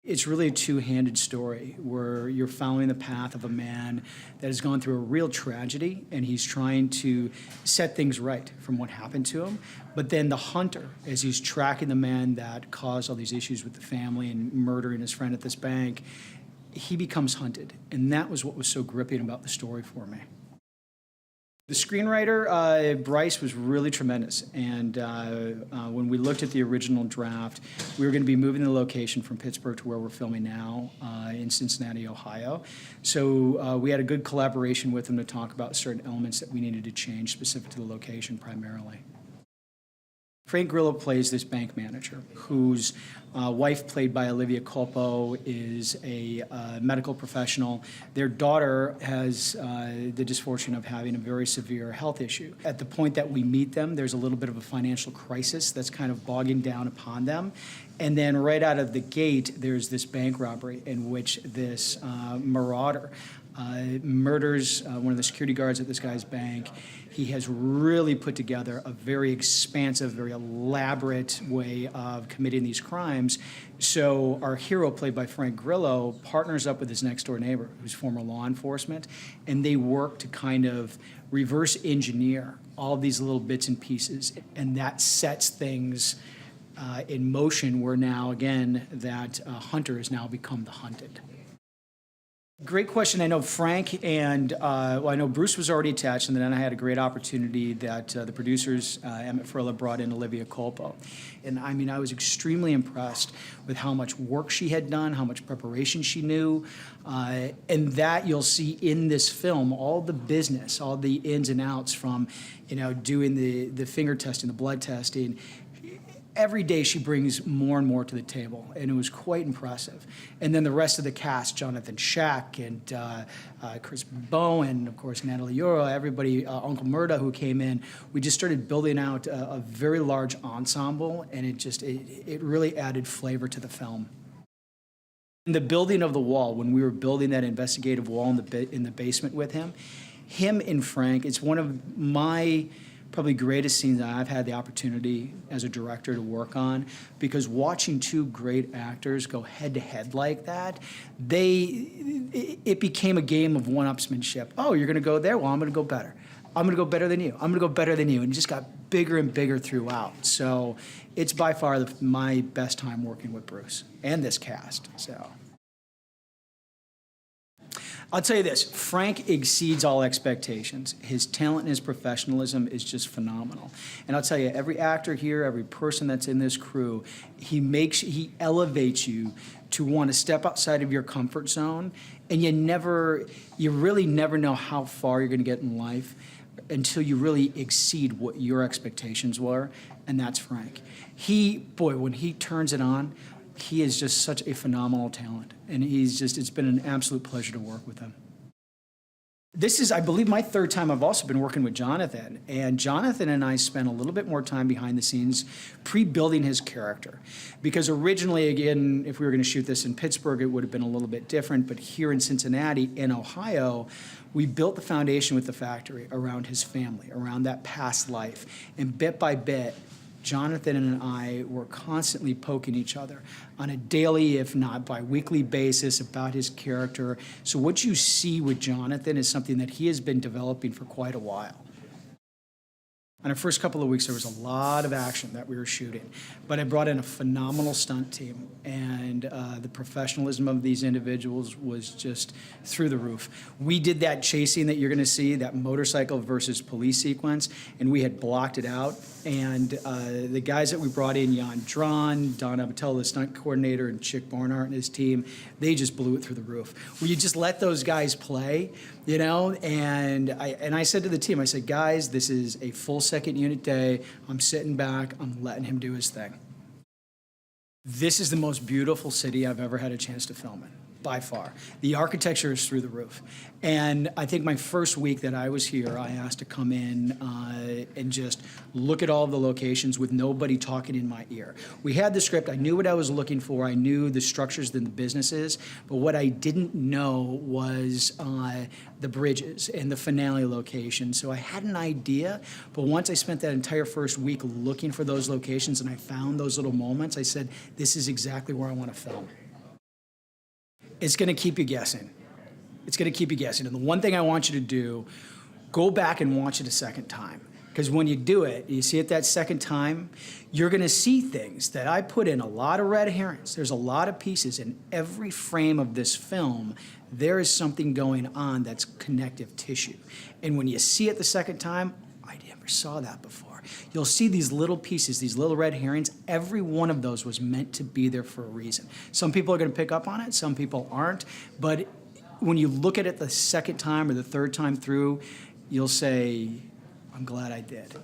It's really a two-handed story where you're following the path of a man that has gone through a real tragedy, and he's trying to set things right from what happened to him. But then the hunter, as he's tracking the man that caused all these issues with the family and murdering his friend at this bank, he becomes hunted. And that was what was so gripping about the story for me. The screenwriter, Bryce, was really tremendous, and when we looked at the original draft, we were going to be moving the location from Pittsburgh to where we're filming now in Cincinnati, Ohio. So we had a good collaboration with him to talk about certain elements that we needed to change specific to the location primarily. Frank Grillo plays this bank manager whose wife, played by Olivia Culpo, is a medical professional. Their daughter has the misfortune of having a very severe health issue. At the point that we meet them, there's a little bit of a financial crisis that's kind of bogging down upon them. And then right out of the gate, there's this bank robbery in which this marauder murders one of the security guards at this guy's bank. He has really put together a very expansive, very elaborate way of committing these crimes. So our hero, played by Frank Grillo, partners up with his next-door neighbor, who's former law enforcement, and they work to kind of reverse engineer all of these little bits and pieces, and that sets things in motion where now, again, that hunter has now become the hunted. Great question. I know Frank and, I know Bruce was already attached, and then I had a great opportunity that the producers, Emmett, Furla, brought in Olivia Culpo. And I mean, I was extremely impressed with how much work she had done, how much preparation she knew, and that you'll see in this film, all the business, all the ins and outs from, doing the finger testing, the blood testing. Every day she brings more and more to the table, and it was quite impressive. And then the rest of the cast, Johnathon Schaech and Chris Bowen, of course, Natalie Euro, everybody, Uncle Murda who came in, we just started building out a very large ensemble, and it really added flavor to the film. In the building of the wall, when we were building that investigative wall in the basement with him and Frank, it's one of my probably greatest scenes that I've had the opportunity as a director to work on, because watching two great actors go head to head like that, it became a game of one-upsmanship. Oh, you're gonna go there? Well, I'm gonna go better. I'm gonna go better than you. I'm gonna go better than you. And it just got bigger and bigger throughout. So it's by far my best time working with Bruce and this cast, so. I'll tell you this, Frank exceeds all expectations. His talent and his professionalism is just phenomenal. And I'll tell you, every actor here, every person that's in this crew, he elevates you to want to step outside of your comfort zone, and you really never know how far you're gonna get in life until you really exceed what your expectations were, and that's Frank. When he turns it on, he is just such a phenomenal talent, and it's been an absolute pleasure to work with him. This is, I believe, my third time I've also been working with Johnathon, and Johnathon and I spent a little bit more time behind the scenes pre-building his character, because originally, again, if we were going to shoot this in Pittsburgh, it would have been a little bit different, but here in Cincinnati, in Ohio, we built the foundation with the factory around his family, around that past life, and bit by bit, Johnathon and I were constantly poking each other on a daily, if not bi-weekly basis about his character. So what you see with Johnathon is something that he has been developing for quite a while. On our first couple of weeks, there was a lot of action that we were shooting, but I brought in a phenomenal stunt team, and the professionalism of these individuals was just through the roof. We did that chasing that you're gonna see, that motorcycle versus police sequence, and we had blocked it out, and the guys that we brought in, Jan Dron, Don Abatello, the stunt coordinator, and Chick Barnhart and his team, they just blew it through the roof. Well, you just let those guys play, and I said to the team, I said, guys, this is a full second unit day. I'm sitting back, I'm letting him do his thing. This is the most beautiful city I've ever had a chance to film in, by far. The architecture is through the roof. And I think my first week that I was here, I asked to come in and just look at all of the locations with nobody talking in my ear. We had the script, I knew what I was looking for, I knew the structures and the businesses, but what I didn't know was the bridges and the finale location. So I had an idea, but once I spent that entire first week looking for those locations and I found those little moments, I said, this is exactly where I want to film. It's going to keep you guessing. It's going to keep you guessing. And the one thing I want you to do, go back and watch it a second time. Because when you do it, you see it that second time, you're going to see things that I put in a lot of red herrings. There's a lot of pieces in every frame of this film. There is something going on that's connective tissue. And when you see it the second time, I never saw that before. You'll see these little pieces, these little red herrings. Every one of those was meant to be there for a reason. Some people are going to pick up on it, some people aren't. But when you look at it the second time or the third time through, you'll say, I'm glad I did.